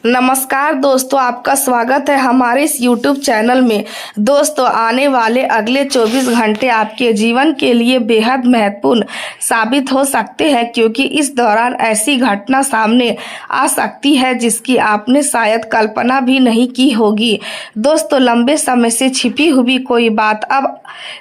नमस्कार दोस्तों, आपका स्वागत है हमारे इस YouTube चैनल में। दोस्तों, आने वाले अगले 24 घंटे आपके जीवन के लिए बेहद महत्वपूर्ण साबित हो सकते हैं, क्योंकि इस दौरान ऐसी घटना सामने आ सकती है जिसकी आपने शायद कल्पना भी नहीं की होगी। दोस्तों, लंबे समय से छिपी हुई कोई बात अब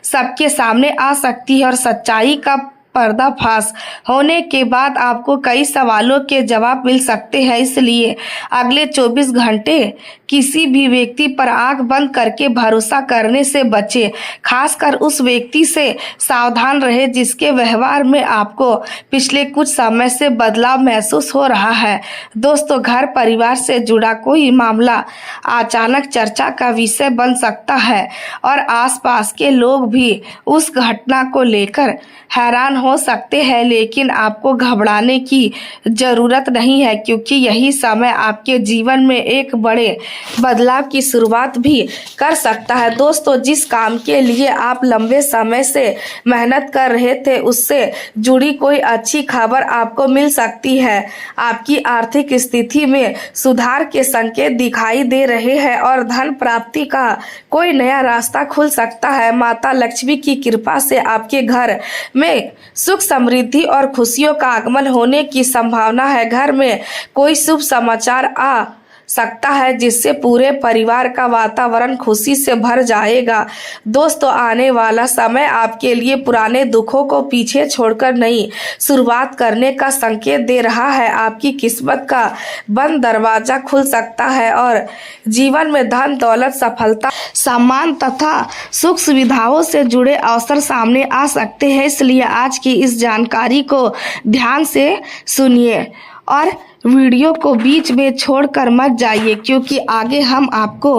सबके सामने आ सकती है और सच्चाई का पर्दाफाश होने के बाद आपको कई सवालों के जवाब मिल सकते हैं। इसलिए अगले 24 घंटे किसी भी व्यक्ति पर आंख बंद करके भरोसा करने से बचें। खासकर उस व्यक्ति से सावधान रहे जिसके व्यवहार में आपको पिछले कुछ समय से बदलाव महसूस हो रहा है। दोस्तों, घर परिवार से जुड़ा कोई मामला अचानक चर्चा का विषय बन सकता है और आसपास के लोग भी उस घटना को लेकर हैरान हो सकते हैं, लेकिन आपको घबराने की जरूरत नहीं है, क्योंकि यही समय आपके जीवन में एक बड़े बदलाव की शुरुआत भी कर सकता है। दोस्तों, जिस काम के लिए आप लंबे समय से मेहनत कर रहे थे उससे जुड़ी कोई अच्छी खबर आपको मिल सकती है। आपकी आर्थिक स्थिति में सुधार के संकेत दिखाई दे रहे हैं और धन प्राप्ति का कोई नया रास्ता खुल सकता है। माता लक्ष्मी की कृपा से आपके घर में सुख समृद्धि और खुशियों का आगमन होने की संभावना है। घर में कोई शुभ समाचार आ सकता है जिससे पूरे परिवार का वातावरण खुशी से भर जाएगा। दोस्तों, आने वाला समय आपके लिए पुराने दुखों को पीछे छोड़कर नई शुरुआत करने का संकेत दे रहा है। आपकी किस्मत का बंद दरवाजा खुल सकता है और जीवन में धन दौलत सफलता सम्मान तथा सुख सुविधाओं से जुड़े अवसर सामने आ सकते हैं। इसलिए आज की इस जानकारी को ध्यान से सुनिए और वीडियो को बीच में छोड़कर मत जाइए, क्योंकि आगे हम आपको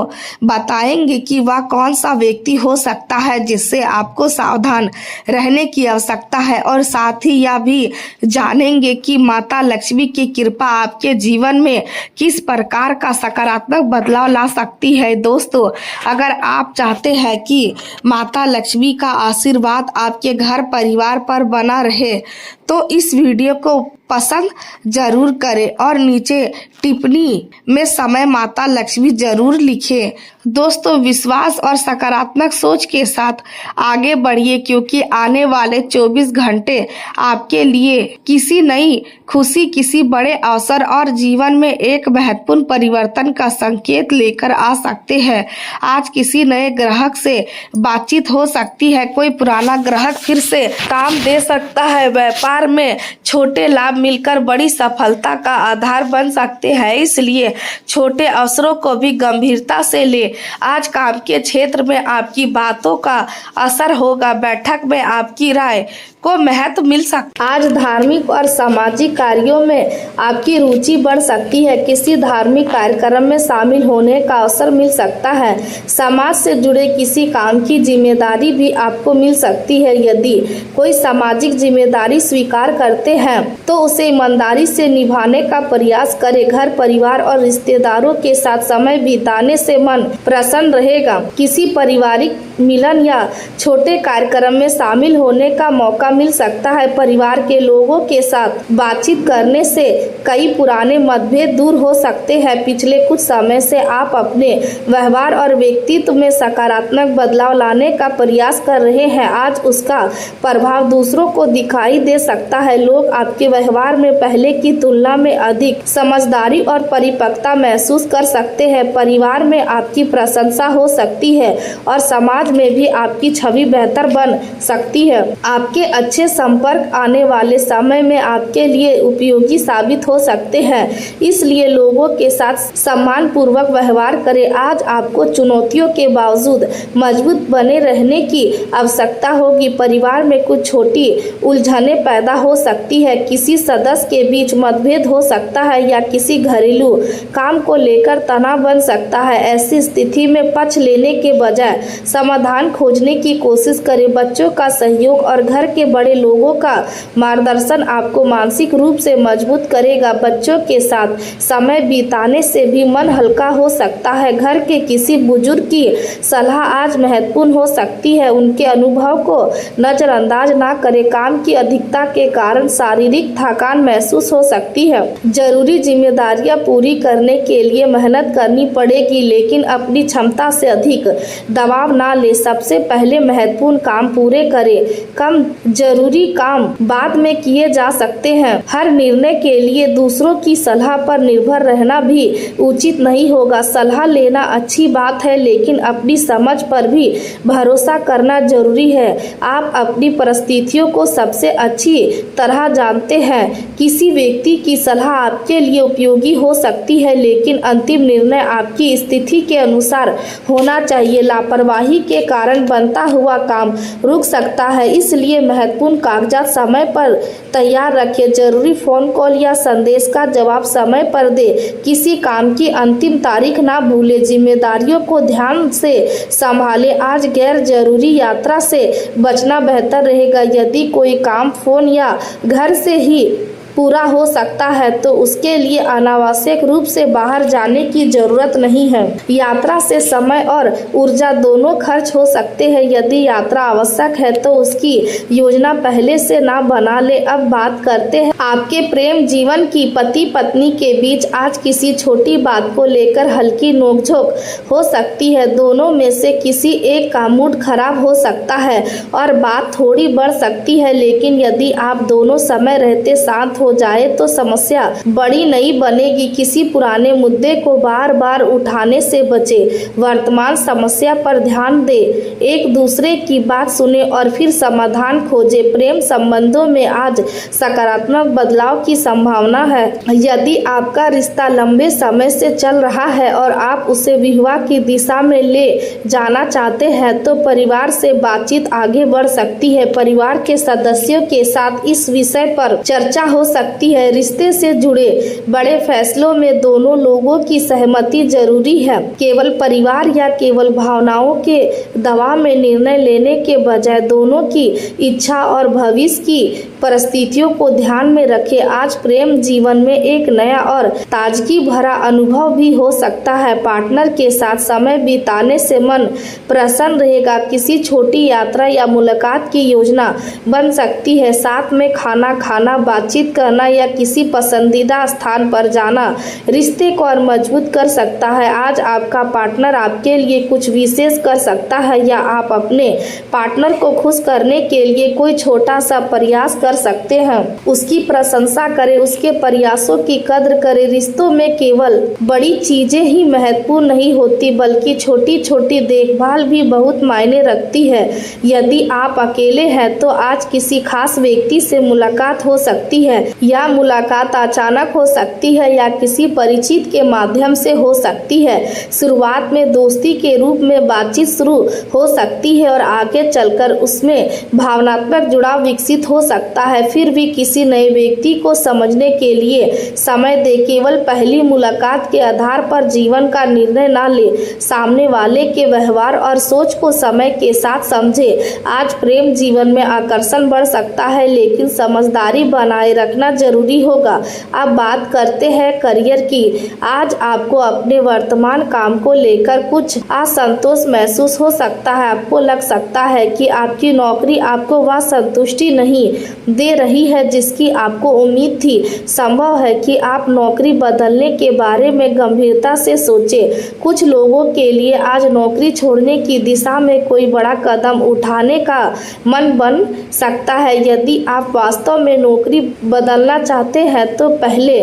बताएंगे कि वह कौन सा व्यक्ति हो सकता है जिससे आपको सावधान रहने की आवश्यकता है, और साथ ही यह भी जानेंगे कि माता लक्ष्मी की कृपा आपके जीवन में किस प्रकार का सकारात्मक बदलाव ला सकती है। दोस्तों, अगर आप चाहते हैं कि माता लक्ष्मी का आशीर्वाद आपके घर परिवार पर बना रहे तो इस वीडियो को पसंद जरूर करें और नीचे टिप्पणी में समय माता लक्ष्मी जरूर लिखें। दोस्तों, विश्वास और सकारात्मक सोच के साथ आगे बढ़िए, क्योंकि आने वाले 24 घंटे आपके लिए किसी नई खुशी, किसी बड़े अवसर और जीवन में एक महत्वपूर्ण परिवर्तन का संकेत लेकर आ सकते हैं। आज किसी नए ग्राहक से बातचीत हो सकती है, कोई पुराना ग्राहक फिर से काम दे सकता है। व्यापार में छोटे लाभ मिलकर बड़ी सफलता का आधार बन सकते हैं, इसलिए छोटे अवसरों को भी गंभीरता से ले। आज काम के क्षेत्र में आपकी बातों का असर होगा। बैठक में आपकी राय को महत्व मिल सकता है। आज धार्मिक और सामाजिक कार्यों में आपकी रुचि बढ़ सकती है। किसी धार्मिक कार्यक्रम में शामिल होने का अवसर मिल सकता है। समाज से जुड़े किसी काम की जिम्मेदारी भी आपको मिल सकती है। यदि कोई सामाजिक जिम्मेदारी स्वीकार करते हैं तो उसे ईमानदारी से निभाने का प्रयास करें। घर परिवार और रिश्तेदारों के साथ समय बिताने से मन प्रसन्न रहेगा। किसी पारिवारिक मिलन या छोटे कार्यक्रम में शामिल होने का मौका मिल सकता है। परिवार के लोगों के साथ बातचीत करने से कई पुराने मतभेद दूर हो सकते हैं। पिछले कुछ समय से आप अपने व्यवहार और व्यक्तित्व में सकारात्मक बदलाव लाने का प्रयास कर रहे हैं। आज उसका प्रभाव दूसरों को दिखाई दे सकता है। लोग आपके व्यवहार में पहले की तुलना में अधिक समझदारी और परिपक्वता महसूस कर सकते हैं। परिवार में आपकी प्रशंसा हो सकती है और समाज में भी आपकी छवि बेहतर बन सकती है। आपके अच्छे संपर्क आने वाले समय में आपके लिए उपयोगी साबित हो सकते हैं, इसलिए लोगों के साथ सम्मान पूर्वक व्यवहार करें। आज आपको चुनौतियों के बावजूद मजबूत बने रहने की आवश्यकता होगी। परिवार में कुछ छोटी उलझनें पैदा हो सकती है। किसी सदस्य के बीच मतभेद हो सकता है या किसी घरेलू काम को लेकर तनाव बन सकता है। ऐसी स्थिति में पक्ष लेने के बजाय समाधान खोजने की कोशिश करें। बच्चों का सहयोग और घर के बड़े लोगों का मार्गदर्शन आपको मानसिक रूप से मजबूत करेगा। बच्चों के साथ समय बिताने से भी मन हल्का हो सकता है। घर के किसी बुजुर्ग की सलाह आज महत्वपूर्ण हो सकती है। उनके अनुभव को नजरअंदाज ना करें। काम की अधिकता के कारण शारीरिक थकान थकान महसूस हो सकती है। जरूरी जिम्मेदारियां पूरी करने के लिए मेहनत करनी पड़ेगी, लेकिन अपनी क्षमता से अधिक दबाव ना ले। सबसे पहले महत्वपूर्ण काम पूरे करें। कम जरूरी काम बाद में किए जा सकते हैं। हर निर्णय के लिए दूसरों की सलाह पर निर्भर रहना भी उचित नहीं होगा। सलाह लेना अच्छी बात है, लेकिन अपनी समझ पर भी भरोसा करना जरूरी है। आप अपनी परिस्थितियों को सबसे अच्छी तरह जानते हैं। किसी व्यक्ति की सलाह आपके लिए उपयोगी हो सकती है, लेकिन अंतिम निर्णय आपकी स्थिति के अनुसार होना चाहिए। लापरवाही के कारण बनता हुआ काम रुक सकता है, इसलिए महत्वपूर्ण कागजात समय पर तैयार रखें। जरूरी फोन कॉल या संदेश का जवाब समय पर दे। किसी काम की अंतिम तारीख ना भूलें। जिम्मेदारियों को ध्यान से संभालें। आज गैर जरूरी यात्रा से बचना बेहतर रहेगा। यदि कोई काम फोन या घर से ही पूरा हो सकता है तो उसके लिए अनावश्यक रूप से बाहर जाने की जरूरत नहीं है। यात्रा से समय और ऊर्जा दोनों खर्च हो सकते हैं। यदि यात्रा आवश्यक है तो उसकी योजना पहले से ना बना ले। अब बात करते हैं आपके प्रेम जीवन की। पति पत्नी के बीच आज किसी छोटी बात को लेकर हल्की नोकझोंक हो सकती है। दोनों में से किसी एक का मूड खराब हो सकता है और बात थोड़ी बढ़ सकती है, लेकिन यदि आप दोनों समय रहते शांत हो जाए तो समस्या बड़ी नहीं बनेगी। किसी पुराने मुद्दे को बार बार उठाने से बचे। वर्तमान समस्या पर ध्यान दे। एक दूसरे की बात सुने और फिर समाधान खोजे। प्रेम संबंधों में आज सकारात्मक बदलाव की संभावना है। यदि आपका रिश्ता लंबे समय से चल रहा है और आप उसे विवाह की दिशा में ले जाना चाहते हैं तो परिवार से बातचीत आगे बढ़ सकती है। परिवार के सदस्यों के साथ इस विषय पर चर्चा हो सकती है। रिश्ते से जुड़े बड़े फैसलों में दोनों लोगों की सहमति जरूरी है। केवल परिवार या केवल भावनाओं के दबाव में निर्णय लेने के बजाय दोनों की इच्छा और भविष्य की परिस्थितियों को ध्यान में रखें। आज प्रेम जीवन में एक नया और ताजगी भरा अनुभव भी हो सकता है। पार्टनर के साथ समय बिताने से मन प्रसन्न रहेगा। किसी छोटी यात्रा या मुलाकात की योजना बन सकती है। साथ में खाना खाना, बातचीत करना या किसी पसंदीदा स्थान पर जाना रिश्ते को और मजबूत कर सकता है। आज आपका पार्टनर आपके लिए कुछ विशेष कर सकता है या आप अपने पार्टनर को खुश करने के लिए कोई छोटा सा प्रयास कर सकते हैं। उसकी प्रशंसा करें, उसके प्रयासों की कद्र करें। रिश्तों में केवल बड़ी चीजें ही महत्वपूर्ण नहीं होती, बल्कि छोटी छोटी देखभाल भी बहुत मायने रखती है। यदि आप अकेले हैं तो आज किसी खास व्यक्ति से मुलाकात हो सकती है। यह मुलाकात अचानक हो सकती है या किसी परिचित के माध्यम से हो सकती है। शुरुआत में दोस्ती के रूप में बातचीत शुरू हो सकती है और आगे चलकर उसमें भावनात्मक जुड़ाव विकसित हो सकता है। फिर भी किसी नए व्यक्ति को समझने के लिए समय दे। केवल पहली मुलाकात के आधार पर जीवन का निर्णय ना ले। सामने वाले के व्यवहार और सोच को समय के साथ समझे। आज प्रेम जीवन में आकर्षण बढ़ सकता है, लेकिन समझदारी बनाए रखना जरूरी होगा। अब बात करते हैं करियर की। आज आपको अपने वर्तमान काम को लेकर कुछ असंतोष महसूस हो सकता है। आपको लग सकता है कि आपकी नौकरी आपको वह संतुष्टि नहीं दे रही है जिसकी आपको उम्मीद थी। संभव है कि आप नौकरी बदलने के बारे में गंभीरता से सोचें। कुछ लोगों के लिए आज नौकरी छोड़ने की दिशा में कोई बड़ा कदम उठाने का मन बन सकता है। यदि आप वास्तव में नौकरी बदलना चाहते हैं तो पहले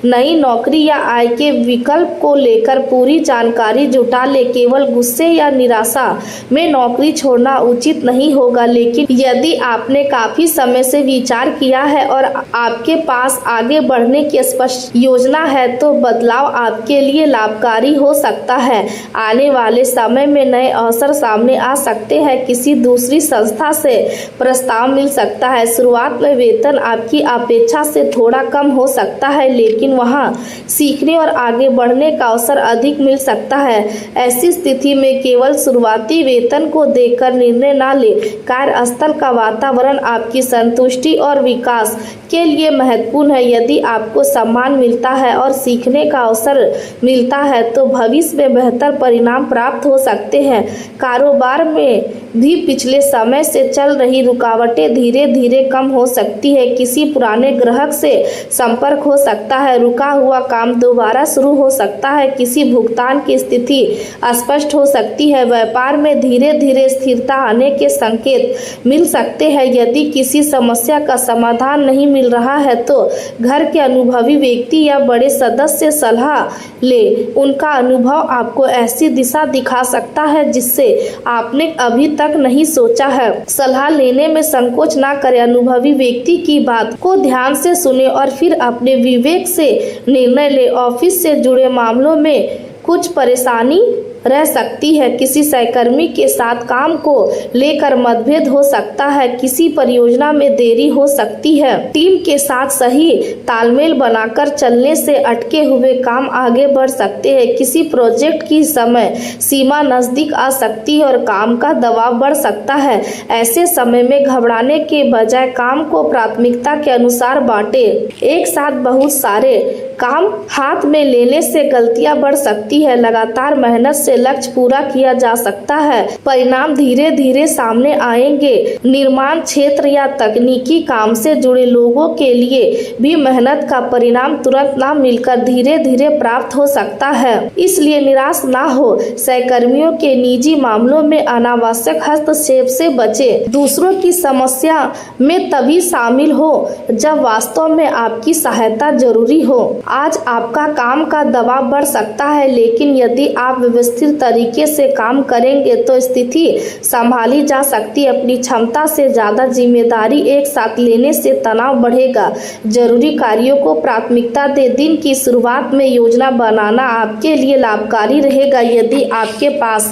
नई नौकरी या आय के विकल्प को लेकर पूरी जानकारी जुटा ले। केवल गुस्से या निराशा में नौकरी छोड़ना उचित नहीं होगा, लेकिन यदि आपने काफी समय से विचार किया है और आपके पास आगे बढ़ने की स्पष्ट योजना है तो बदलाव आपके लिए लाभकारी हो सकता है। आने वाले समय में नए अवसर सामने आ सकते हैं। किसी दूसरी संस्था से प्रस्ताव मिल सकता है। शुरुआत में वेतन आपकी अपेक्षा से थोड़ा कम हो सकता है, लेकिन वहां सीखने और आगे बढ़ने का अवसर अधिक मिल सकता है। ऐसी स्थिति में केवल शुरुआती वेतन को देखकर निर्णय ना ले। कार्यस्थल का वातावरण आपकी संतुष्टि और विकास के लिए महत्वपूर्ण है। यदि आपको सम्मान मिलता है और सीखने का अवसर मिलता है तो भविष्य में बेहतर परिणाम प्राप्त हो सकते हैं। कारोबार में भी पिछले समय से चल रही रुकावटें धीरे धीरे कम हो सकती है। किसी पुराने ग्राहक से संपर्क हो सकता है। रुका हुआ काम दोबारा शुरू हो सकता है। किसी भुगतान की स्थिति स्पष्ट हो सकती है। व्यापार में धीरे धीरे स्थिरता आने के संकेत मिल सकते हैं। यदि किसी समस्या का समाधान नहीं मिल रहा है तो घर के अनुभवी व्यक्ति या बड़े सदस्य सलाह ले। उनका अनुभव आपको ऐसी दिशा दिखा सकता है जिससे आपने अभी तक नहीं सोचा है। सलाह लेने में संकोच ना करें। अनुभवी व्यक्ति की बात को ध्यान से सुने और फिर अपने विवेक से निर्णय ले। ऑफिस से जुड़े मामलों में कुछ परेशानी रह सकती है। किसी सहकर्मी के साथ काम को लेकर मतभेद हो सकता है। किसी परियोजना में देरी हो सकती है। टीम के साथ सही तालमेल बनाकर चलने से अटके हुए काम आगे बढ़ सकते हैं। किसी प्रोजेक्ट की समय सीमा नजदीक आ सकती है और काम का दबाव बढ़ सकता है। ऐसे समय में घबराने के बजाय काम को प्राथमिकता के अनुसार बांटे। एक साथ बहुत सारे काम हाथ में लेने से गलतियां बढ़ सकती है। लगातार मेहनत से लक्ष्य पूरा किया जा सकता है। परिणाम धीरे धीरे सामने आएंगे। निर्माण क्षेत्र या तकनीकी काम से जुड़े लोगों के लिए भी मेहनत का परिणाम तुरंत ना मिलकर धीरे धीरे प्राप्त हो सकता है। इसलिए निराश ना हो। सहकर्मियों के निजी मामलों में अनावश्यक हस्तक्षेप से बचें। दूसरों की समस्या में तभी शामिल हो जब वास्तव में आपकी सहायता जरूरी हो। आज आपका काम का दबाव बढ़ सकता है, लेकिन यदि आप व्यवस्थित तरीके से काम करेंगे तो स्थिति संभाली जा सकती है। अपनी क्षमता से ज्यादा जिम्मेदारी एक साथ लेने से तनाव बढ़ेगा। जरूरी कार्यों को प्राथमिकता दे। दिन की शुरुआत में योजना बनाना आपके लिए लाभकारी रहेगा। यदि आपके पास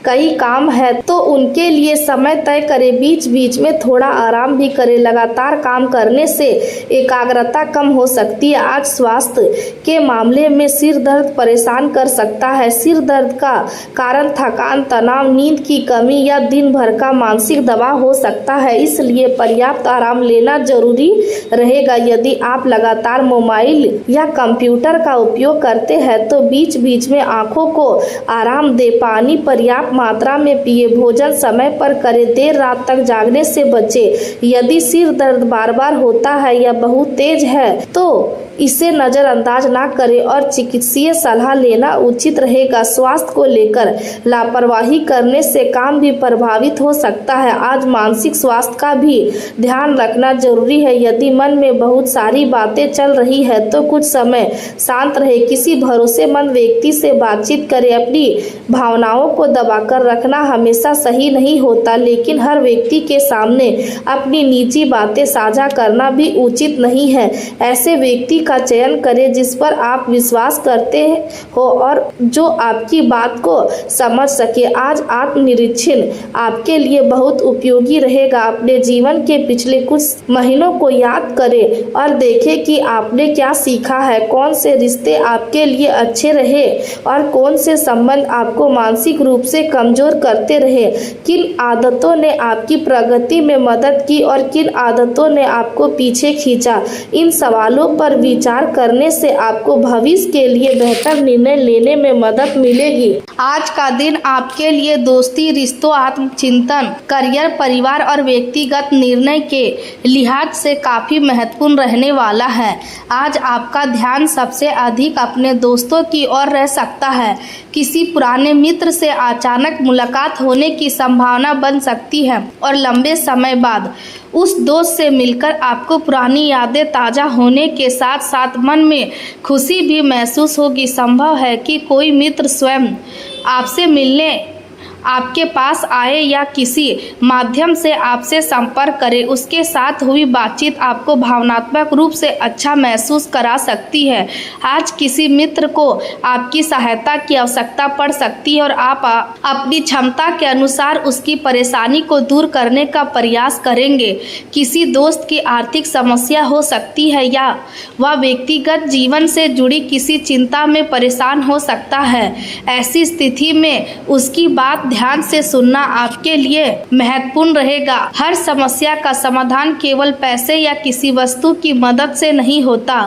कई काम है तो उनके लिए समय तय करें। बीच बीच में थोड़ा आराम भी करें। लगातार काम करने से एकाग्रता कम हो सकती है। आज स्वास्थ्य के मामले में सिर दर्द परेशान कर सकता है। सिर दर्द का कारण थकान, तनाव, नींद की कमी या दिन भर का मानसिक दबाव हो सकता है। इसलिए पर्याप्त आराम लेना जरूरी रहेगा। यदि आप लगातार मोबाइल या कंप्यूटर का उपयोग करते हैं तो बीच बीच में आंखों को आराम दे। पानी पर्याप्त मात्रा में पिए। भोजन समय पर करें। देर रात तक जागने से बचे। यदि सिर दर्द बार बार होता है या बहुत तेज है तो इसे नजरअंदाज ना करें और चिकित्सीय सलाह लेना उचित रहेगा। स्वास्थ्य को लेकर लापरवाही करने से काम भी प्रभावित हो सकता है। आज मानसिक स्वास्थ्य का भी ध्यान रखना जरूरी है। यदि मन में बहुत सारी बातें चल रही है तो कुछ समय शांत रहे। किसी भरोसेमंद व्यक्ति से बातचीत करें। अपनी भावनाओं को दबाकर रखना हमेशा सही नहीं होता, लेकिन हर व्यक्ति के सामने अपनी निजी बातें साझा करना भी उचित नहीं है। ऐसे व्यक्ति का चयन करें जिस पर आप विश्वास करते हो और जो आपकी बात को समझ सके। आज आत्मनिरीक्षण आपके लिए बहुत उपयोगी रहेगा। अपने जीवन के पिछले कुछ महीनों को याद करें और देखें कि आपने क्या सीखा है। कौन से रिश्ते आपके लिए अच्छे रहे और कौन से संबंध आपको मानसिक रूप से कमजोर करते रहे। किन आदतों ने आपकी प्रगति में मदद की और किन आदतों ने आपको पीछे खींचा। इन सवालों पर विचार करने से आपको भविष्य के लिए बेहतर निर्णय लेने में मदद मिलेगी। आज का दिन आपके लिए दोस्ती, रिश्तों, आत्मचिंतन, करियर, परिवार और व्यक्तिगत निर्णय के लिहाज से काफी महत्वपूर्ण रहने वाला है। आज आपका ध्यान सबसे अधिक अपने दोस्तों की ओर रह सकता है। किसी पुराने मित्र से अचानक मुलाकात होने की संभावना बन सकती है और लंबे समय बाद उस दोस्त से मिलकर आपको पुरानी यादें ताज़ा होने के साथ साथ मन में खुशी भी महसूस होगी। संभव है कि कोई मित्र स्वयं आपसे मिलने आपके पास आए या किसी माध्यम से आपसे संपर्क करे। उसके साथ हुई बातचीत आपको भावनात्मक रूप से अच्छा महसूस करा सकती है। आज किसी मित्र को आपकी सहायता की आवश्यकता पड़ सकती है और आप अपनी क्षमता के अनुसार उसकी परेशानी को दूर करने का प्रयास करेंगे। किसी दोस्त की आर्थिक समस्या हो सकती है या वह व्यक्तिगत जीवन से जुड़ी किसी चिंता में परेशान हो सकता है। ऐसी स्थिति में उसकी बात ध्यान से सुनना आपके लिए महत्वपूर्ण रहेगा। हर समस्या का समाधान केवल पैसे या किसी वस्तु की मदद से नहीं होता।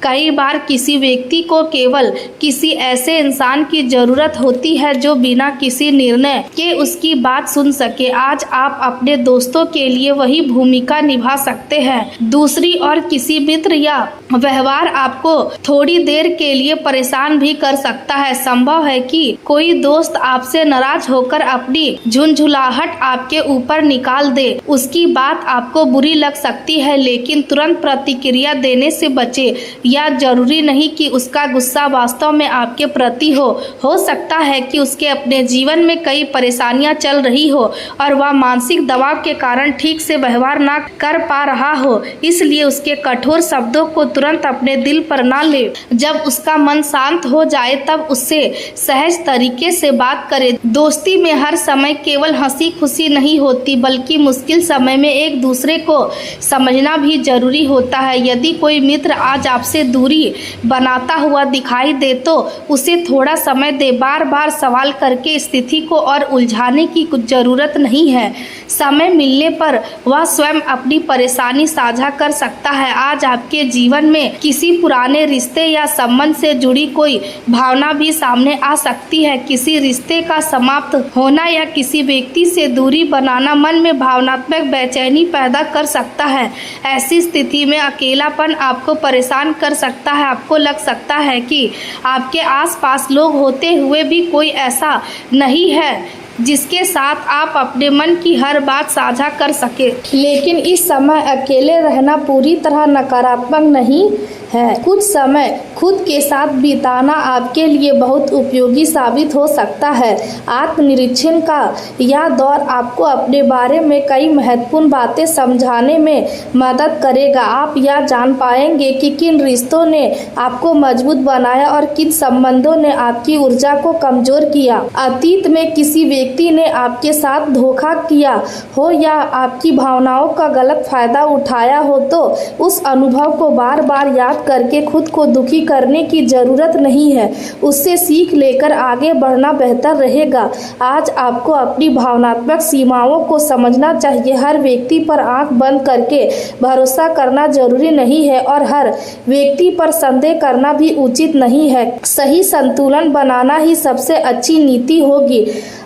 कई बार किसी व्यक्ति को केवल किसी ऐसे इंसान की जरूरत होती है जो बिना किसी निर्णय के उसकी बात सुन सके। आज आप अपने दोस्तों के लिए वही भूमिका निभा सकते हैं। दूसरी ओर किसी मित्र या व्यवहार आपको थोड़ी देर के लिए परेशान भी कर सकता है। संभव है कि कोई दोस्त आपसे नाराज होकर अपनी झुंझुलाहट आपके ऊपर निकाल दे। उसकी बात आपको बुरी लग सकती है, लेकिन तुरंत प्रतिक्रिया देने से बचे। या जरूरी नहीं कि उसका गुस्सा वास्तव में आपके प्रति हो सकता है कि उसके अपने जीवन में कई परेशानियां चल रही हो और वह मानसिक दबाव के कारण ठीक से व्यवहार ना कर पा रहा हो, इसलिए उसके कठोर शब्दों को तुरंत अपने दिल पर ना ले। जब उसका मन शांत हो जाए तब उससे सहज तरीके से बात करें। दोस्ती में हर समय केवल हंसी खुशी नहीं होती, बल्कि मुश्किल समय में एक दूसरे को समझना भी जरूरी होता है। यदि कोई मित्र आज आपसे दूरी बनाता हुआ दिखाई दे तो उसे थोड़ा समय दे। बार बार सवाल करके स्थिति को और उलझाने की कुछ जरूरत नहीं है। समय मिलने पर वह स्वयं अपनी परेशानी साझा कर सकता है। आज आपके जीवन में किसी पुराने रिश्ते या संबंध से जुड़ी कोई भावना भी सामने आ सकती है। किसी रिश्ते का समाप्त होना या किसी व्यक्ति से दूरी बनाना मन में भावनात्मक बेचैनी पैदा कर सकता है। ऐसी स्थिति में अकेलापन आपको परेशान कर सकता है। आपको लग सकता है कि आपके आसपास लोग होते हुए भी कोई ऐसा नहीं है जिसके साथ आप अपने मन की हर बात साझा कर सके। लेकिन इस समय अकेले रहना पूरी तरह नकारात्मक नहीं है। कुछ समय खुद के साथ बिताना आपके लिए बहुत उपयोगी साबित हो सकता है। आत्मनिरीक्षण का यह दौर आपको अपने बारे में कई महत्वपूर्ण बातें समझाने में मदद करेगा। आप यह जान पाएंगे कि किन रिश्तों ने आपको मजबूत बनाया और किन संबंधों ने आपकी ऊर्जा को कमजोर किया। अतीत में किसी व्यक्ति ने आपके साथ धोखा किया हो या आपकी भावनाओं का गलत फायदा उठाया हो तो उस अनुभव को बार बार याद करके खुद को दुखी करने की जरूरत नहीं है। उससे सीख लेकर आगे बढ़ना बेहतर रहेगा। आज आपको अपनी भावनात्मक सीमाओं को समझना चाहिए। हर व्यक्ति पर आंख बंद करके भरोसा करना जरूरी नहीं है और हर व्यक्ति पर संदेह करना भी उचित नहीं है। सही संतुलन बनाना ही सबसे अच्छी नीति होगी।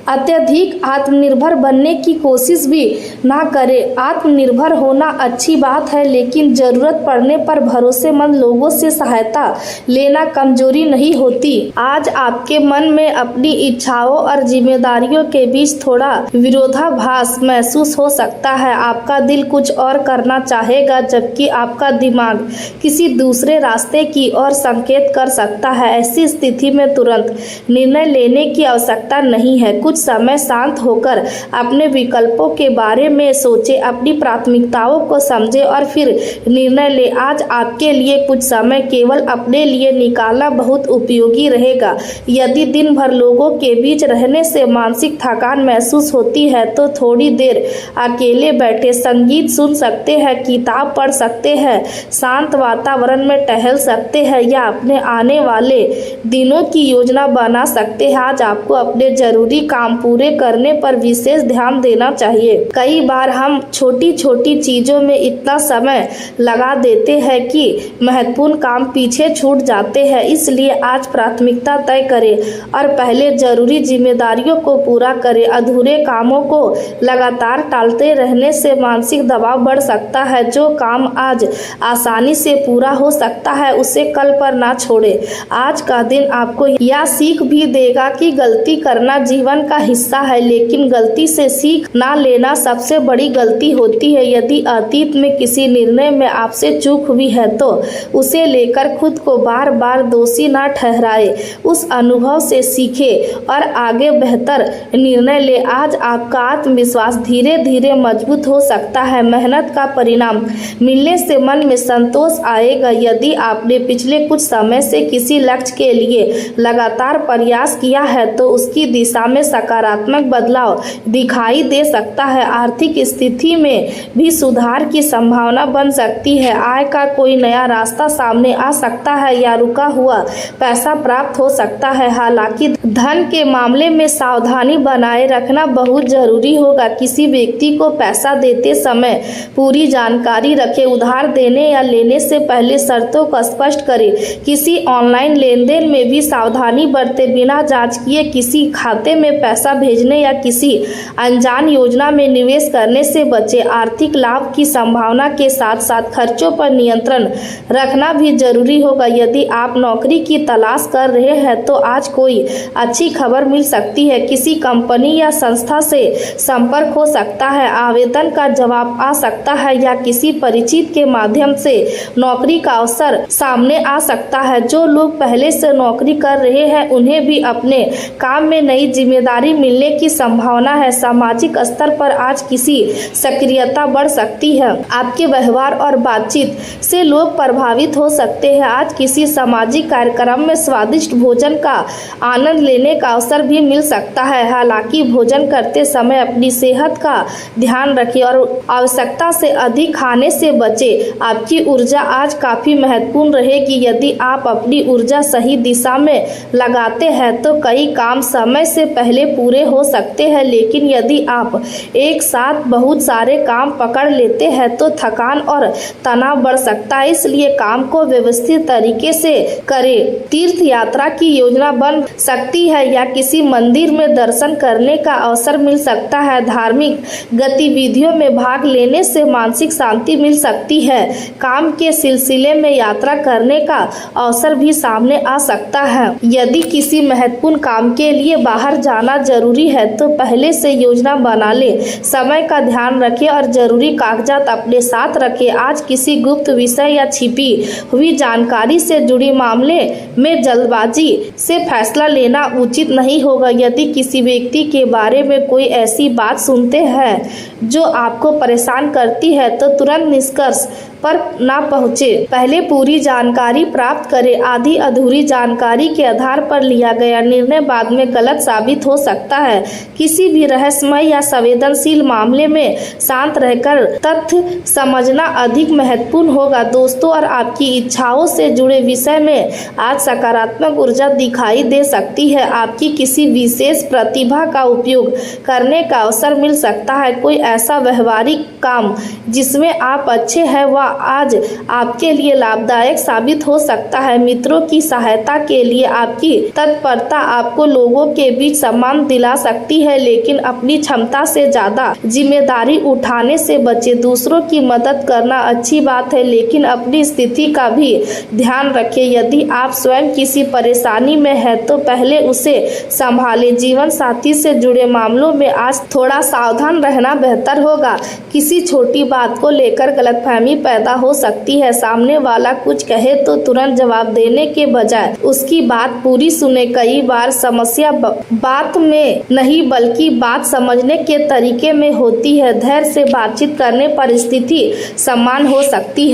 अत्यधिक आत्मनिर्भर बनने की कोशिश भी ना करें। आत्मनिर्भर होना अच्छी बात है, लेकिन जरूरत पड़ने पर भरोसेमंद लोगों से सहायता लेना कमजोरी नहीं होती। आज आपके मन में अपनी इच्छाओं और जिम्मेदारियों के बीच थोड़ा विरोधाभास महसूस हो सकता है। आपका दिल कुछ और करना चाहेगा जबकि आपका दिमाग किसी दूसरे रास्ते की ओर संकेत कर सकता है। ऐसी स्थिति में तुरंत निर्णय लेने की आवश्यकता नहीं है। कुछ समय शांत होकर अपने विकल्पों के बारे में सोचें, अपनी प्राथमिकताओं को समझें और फिर निर्णय लें। आज आपके लिए कुछ समय केवल अपने लिए निकालना बहुत उपयोगी रहेगा। यदि दिन भर लोगों के बीच रहने से मानसिक थकान महसूस होती है तो थोड़ी देर अकेले बैठे संगीत सुन सकते हैं, किताब पढ़ सकते हैं, शांत वातावरण में टहल सकते हैं या अपने आने वाले दिनों की योजना बना सकते हैं। आज आपको अपने जरूरी काम पूरे करने पर विशेष ध्यान देना चाहिए। कई बार हम छोटी छोटी चीजों में इतना समय लगा देते हैं कि महत्वपूर्ण काम पीछे छूट जाते हैं। इसलिए आज प्राथमिकता तय करें और पहले जरूरी जिम्मेदारियों को पूरा करें। अधूरे कामों को लगातार टालते रहने से मानसिक दबाव बढ़ सकता है। जो काम आज आसानी से पूरा हो सकता है उसे कल पर ना छोड़े। आज का दिन आपको यह सीख भी देगा कि गलती करना जीवन का हिस्सा है, लेकिन गलती से सीख ना लेना सबसे बड़ी गलती होती है। यदि अतीत में किसी निर्णय में आपसे चूक हुई है तो उसे लेकर खुद को बार बार दोषी ना ठहराए। उस अनुभव से सीखे और आगे बेहतर निर्णय ले। आज आपका आत्मविश्वास धीरे धीरे मजबूत हो सकता है। मेहनत का परिणाम मिलने से मन में संतोष आएगा। यदि आपने पिछले कुछ समय से किसी लक्ष्य के लिए लगातार प्रयास किया है तो उसकी दिशा में सकारात्मक बदलाव दिखाई दे सकता है। आर्थिक स्थिति में भी सुधार की संभावना बन सकती है। आय का कोई नया रास्ता रास्ता सामने आ सकता है या रुका हुआ पैसा प्राप्त हो सकता है। हालांकि धन के मामले में सावधानी बनाए रखना बहुत जरूरी होगा। किसी व्यक्ति को पैसा देते समय पूरी जानकारी रखें। उधार देने या लेने से पहले शर्तों को स्पष्ट करें। किसी ऑनलाइन लेनदेन में भी सावधानी बरतें। बिना जांच किए किसी खाते में पैसा भेजने या किसी अनजान योजना में निवेश करने से बचें। आर्थिक लाभ की संभावना के साथ साथ खर्चों पर नियंत्रण रखना भी जरूरी होगा। यदि आप नौकरी की तलाश कर रहे हैं तो आज कोई अच्छी खबर मिल सकती है। किसी कंपनी या संस्था से संपर्क हो सकता है, आवेदन का जवाब आ सकता है या किसी परिचित के माध्यम से नौकरी का अवसर सामने आ सकता है। जो लोग पहले से नौकरी कर रहे हैं उन्हें भी अपने काम में नई जिम्मेदारी मिलने की संभावना है। सामाजिक स्तर पर आज किसी सक्रियता बढ़ सकती है। आपके व्यवहार और बातचीत से लोग प्रभावित हो सकते हैं। आज किसी सामाजिक कार्यक्रम में स्वादिष्ट भोजन का आनंद लेने का अवसर भी मिल सकता है। हालांकि भोजन करते समय अपनी सेहत का ध्यान रखें और आवश्यकता से अधिक खाने से बचें। आपकी ऊर्जा आज काफी महत्वपूर्ण रहेगी। यदि आप अपनी ऊर्जा सही दिशा में लगाते हैं तो कई काम समय से पहले पूरे हो सकते हैं, लेकिन यदि आप एक साथ बहुत सारे काम पकड़ लेते हैं तो थकान और तनाव बढ़ सकता है। इसलिए काम को व्यवस्थित तरीके से करें। तीर्थ यात्रा की योजना बन सकती है या किसी मंदिर में दर्शन करने का अवसर मिल सकता है। धार्मिक गतिविधियों में भाग लेने से मानसिक शांति मिल सकती है। काम के सिलसिले में यात्रा करने का अवसर भी सामने आ सकता है। यदि किसी महत्वपूर्ण काम के लिए बाहर जाना जरूरी है तो पहले से योजना बना ले। समय का ध्यान रखें और जरूरी कागजात अपने साथ रखें। आज किसी गुप्त विषय या छिपी हुई जानकारी से जुड़ी मामले में जल्दबाजी से फैसला लेना उचित नहीं होगा। यदि किसी व्यक्ति के बारे में कोई ऐसी बात सुनते हैं जो आपको परेशान करती है तो तुरंत निष्कर्ष पर ना पहुंचे। पहले पूरी जानकारी प्राप्त करें। आधी अधूरी जानकारी के आधार पर लिया गया निर्णय बाद में गलत साबित हो सकता है। किसी भी रहस्यमय या संवेदनशील मामले में शांत रहकर तथ्य समझना अधिक महत्वपूर्ण होगा। दोस्तों और आपकी इच्छाओं से जुड़े विषय में आज सकारात्मक ऊर्जा दिखाई दे सकती है। आपकी किसी विशेष प्रतिभा का उपयोग करने का अवसर मिल सकता है। कोई ऐसा व्यवहारिक काम जिसमें आप अच्छे हैं वह आज आपके लिए लाभदायक साबित हो सकता है। मित्रों की सहायता के लिए आपकी तत्परता आपको लोगों के बीच सम्मान दिला सकती है, लेकिन अपनी क्षमता से ज्यादा जिम्मेदारी उठाने से बचे। दूसरों की मदद करना अच्छी बात है, लेकिन अपनी स्थिति का भी ध्यान रखें। यदि आप स्वयं किसी परेशानी में हैं तो पहले उसे संभालें। जीवन साथी से जुड़े मामलों में आज थोड़ा सावधान रहना बेहतर होगा। किसी छोटी बात को लेकर गलतफहमी पैदा हो सकती है। सामने वाला कुछ कहे तो तुरंत जवाब देने के बजाय उसकी बात पूरी सुने। कई बार समस्या बात में नहीं बल्कि बात समझने के तरीके में होती है। धैर्य से बातचीत करने पर स्थिति समान हो सकती है।